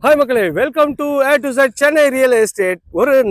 Hi மக்களே, welcome to A to Z Chennai real estate.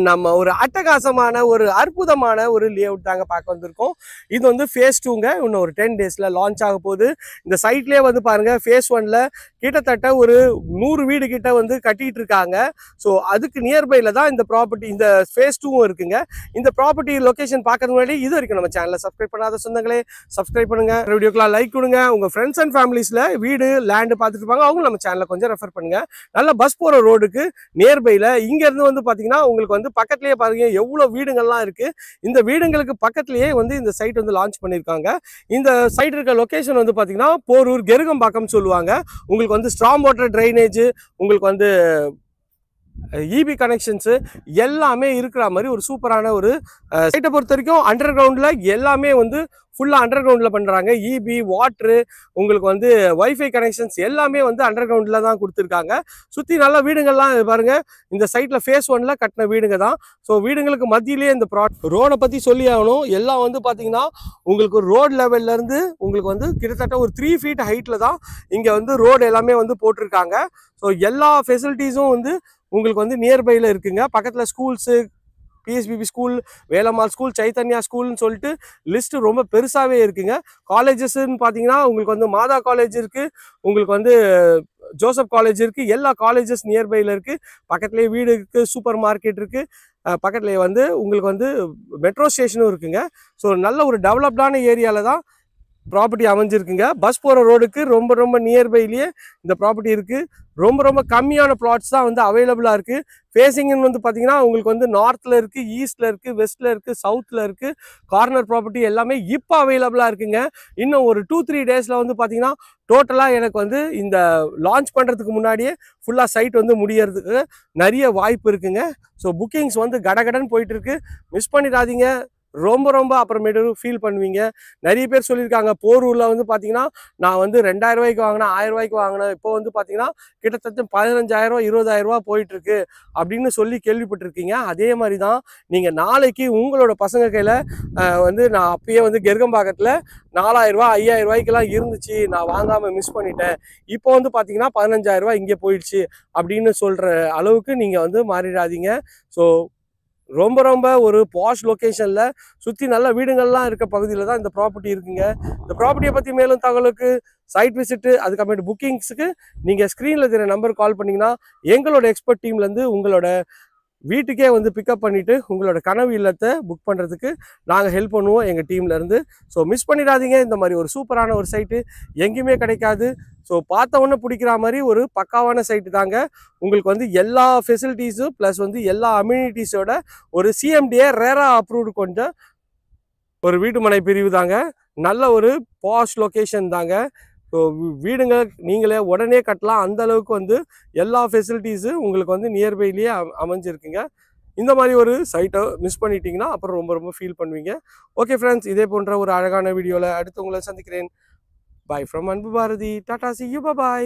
நம்ம ஒரு அட்டகாசமான ஒரு அற்புதமான ஒரு லேஅவுட் தாங்க பார்க்க வந்திருக்கோம். இது வந்து ஃபேஸ் 2ங்க. இன்னும் ஒரு 10 டேஸ்ல லான்ச் ஆக போகுது. இந்த சைட்லயே வந்து பாருங்க, ஃபேஸ் 1ல கிட்டத்தட்ட ஒரு 100 வீடு கிட்ட வந்து கட்டிட்டு இருக்காங்க. ஸோ அதுக்கு நியர்பைல தான் இந்த ப்ராப்பர்ட்டி, இந்த ஃபேஸ் 2ம் இருக்குங்க. இந்த ப்ராப்பர்ட்டி லொகேஷன் பார்க்கறதுக்கு முன்னாடி இது வரைக்கும் நம்ம சேனலை சப்ஸ்கிரைப் பண்ணாத சொந்தங்களே சப்ஸ்கிரைப் பண்ணுங்க. வீடியோக்கெல்லாம் லைக் கொடுங்க. உங்க ஃப்ரெண்ட்ஸ் அண்ட் ஃபேமிலிஸ்ல வீடு லேண்டு பார்த்துட்டு இருப்பாங்க, அவங்க நம்ம சேனலை கொஞ்சம் ரெஃபர் பண்ணுங்க. நல்ல பஸ் போற ரோடுக்கு நியர்பைல இங்க இருந்து வந்து பாத்தீங்கன்னா உங்களுக்கு வந்து பக்கத்துலயே பாருங்க எவ்வளவு வீடுகள்லாம் இருக்கு. இந்த வீடுங்களுக்கு பக்கத்துலயே வந்து இந்த சைட் வந்து லான்ச் பண்ணிருக்காங்க. இந்த சைட் இருக்க லொகேஷன் வந்து பாத்தீங்கன்னா போரூர் கெருகம்பாக்கம் சொல்லுவாங்க. உங்களுக்கு வந்து ஸ்ட்ராங் வாட்டர் ட்ரைனேஜ், உங்களுக்கு வந்து இபி கனெக்ஷன்ஸ் எல்லாமே இருக்கிற மாதிரி ஒரு சூப்பரான ஒரு சைட்டை பொறுத்த வரைக்கும் அண்டர் கிரவுண்ட்ல எல்லாமே வந்து ஃபுல்லா அண்டர் கிரவுண்ட்ல பண்றாங்க. இபி வாட்டரு, உங்களுக்கு வந்து வைஃபை கனெக்ஷன்ஸ் எல்லாமே வந்து அண்டர் கிரவுண்ட்ல தான் கொடுத்துருக்காங்க. சுத்தி நல்ல வீடுகள்லாம் பாருங்க. இந்த சைட்ல ஃபேஸ் 1ல கட்டின வீடுங்க தான். ஸோ வீடுங்களுக்கு மத்தியிலேயே இந்த ரோடை பத்தி சொல்லி ஆகணும். எல்லாம் வந்து பாத்தீங்கன்னா உங்களுக்கு ரோட் லெவல்ல இருந்து உங்களுக்கு வந்து கிட்டத்தட்ட ஒரு 3 feet ஹைட்ல தான் இங்க வந்து ரோடு எல்லாமே வந்து போட்டிருக்காங்க. ஸோ எல்லா ஃபெசிலிட்டிஸும் வந்து உங்களுக்கு வந்து நியர்பைல இருக்குங்க. பக்கத்துல schools, PSBB school, Velammal school, Chaitanya ஸ்கூல்னு சொல்லிட்டு லிஸ்ட் ரொம்ப பெருசாவே இருக்குங்க. காலேஜஸ்ன்னு பார்த்தீங்கன்னா உங்களுக்கு வந்து மாதா காலேஜ் இருக்கு, உங்களுக்கு வந்து ஜோசப் காலேஜ் இருக்கு. எல்லா காலேஜஸ் நியர்பைல இருக்கு. பக்கத்துலேயே வீடு இருக்கு, சூப்பர் மார்க்கெட் இருக்கு. பக்கத்துலேயே வந்து உங்களுக்கு வந்து மெட்ரோ ஸ்டேஷனும் இருக்குங்க. ஸோ நல்ல ஒரு டெவலப்டான ஏரியால தான் ப்ராப்பர்ட்டி அமைஞ்சிருக்குங்க. பஸ் போகிற ரோடுக்கு ரொம்ப ரொம்ப நியர்பைலேயே இந்த ப்ராப்பர்ட்டி இருக்குது. ரொம்ப கம்மியான பிளாட்ஸ் தான் வந்து அவைலபிளாக இருக்குது. ஃபேஸிங்னு வந்து பார்த்தீங்கன்னா உங்களுக்கு வந்து நார்த்தில் இருக்குது, ஈஸ்ட்டில் இருக்குது, வெஸ்ட்டில் இருக்குது, சவுத்தில் இருக்குது. கார்னர் ப்ராப்பர்ட்டி எல்லாமே இப்போ அவைலபிளாக இருக்குங்க. இன்னும் ஒரு 2-3 டேஸில் வந்து பார்த்தீங்கன்னா டோட்டலாக எனக்கு வந்து இந்த லான்ச் பண்ணுறதுக்கு முன்னாடியே ஃபுல்லாக சைட் வந்து முடியறதுக்கு நிறைய வாய்ப்பு இருக்குங்க. ஸோ புக்கிங்ஸ் வந்து கடகடன்னு போயிட்டுருக்கு. மிஸ் பண்ணிடாதீங்க. ரொம்ப அப்புறமேட்டு ஃபீல் பண்ணுவீங்க. நிறைய பேர் சொல்லியிருக்காங்க, போரூரில் வந்து பார்த்தீங்கன்னா நான் வந்து 2000 ரூபாய்க்கு வாங்கினேன், 1000 ரூபாய்க்கு வாங்கினேன், இப்போ வந்து பார்த்தீங்கன்னா கிட்டத்தட்ட 15,000 20,000 போயிட்டுருக்கு அப்படின்னு சொல்லி கேள்விப்பட்டிருக்கீங்க. அதே மாதிரி தான் நீங்கள் நாளைக்கு உங்களோட பசங்க கையில் வந்து நான் அப்பயே வந்து கெருகம்பாக்கத்தில் 4000 ரூபா 5000 ரூபாய்க்கெல்லாம் இருந்துச்சு, நான் வாங்காமல் மிஸ் பண்ணிட்டேன், இப்போ வந்து பார்த்தீங்கன்னா 15,000 ரூபாய் இங்கே போயிடுச்சு அப்படின்னு சொல்கிற அளவுக்கு நீங்கள் வந்து மாறிடாதீங்க. ஸோ ரொம்ப ஒரு பாஷ் லொக்கேஷன்ல சுற்றி நல்ல வீடுகள்லாம் இருக்க பகுதியில் தான் இந்த ப்ராப்பர்ட்டி இருக்குங்க. இந்த ப்ராப்பர்ட்டியை பற்றி மேலும் தகவலுக்கு, சைட் விசிட்டு, அதுக்கப்புறமேட்டு புக்கிங்ஸுக்கு நீங்கள் ஸ்க்ரீனில் இருக்கிற நம்பருக்கு கால் பண்ணிங்கன்னா எங்களோட எக்ஸ்பர்ட் டீம்லேருந்து உங்களோட வீட்டுக்கே வந்து பிக்கப் பண்ணிவிட்டு உங்களோட கனவு இல்லத்தை புக் பண்ணுறதுக்கு நாங்கள் ஹெல்ப் பண்ணுவோம் எங்கள் டீம்லேருந்து. ஸோ மிஸ் பண்ணிடாதீங்க. இந்த மாதிரி ஒரு சூப்பரான ஒரு சைட்டு எங்கேயுமே கிடைக்காது. ஸோ பார்த்த உடனே பிடிக்கிற மாதிரி ஒரு பக்காவான சைட்டு தாங்க. உங்களுக்கு வந்து எல்லா ஃபெசிலிட்டிஸும் ப்ளஸ் வந்து எல்லா அம்யூனிட்டிஸோட ஒரு சிஎம்டிஏ ரேரா அப்ரூவ்டு கொண்ட ஒரு வீட்டு மனை பிரிவு தாங்க. நல்ல ஒரு பாஷ் லொக்கேஷன் தாங்க. ஸோ வீடுங்க நீங்களே உடனே கட்டலாம். அந்த அளவுக்கு வந்து எல்லா ஃபெசிலிட்டிஸும் உங்களுக்கு வந்து நியர்பைலேயே அமைஞ்சிருக்குங்க. இந்த மாதிரி ஒரு சைட்டை மிஸ் பண்ணிட்டீங்கன்னா அப்புறம் ரொம்ப ஃபீல் பண்ணுவீங்க. ஓகே ஃப்ரெண்ட்ஸ், இதே போன்ற ஒரு அழகான வீடியோவில் அடுத்து உங்களை சந்திக்கிறேன். பாய் ஃப்ரம் அன்பு Bharathi. Tata, see you, bye bye.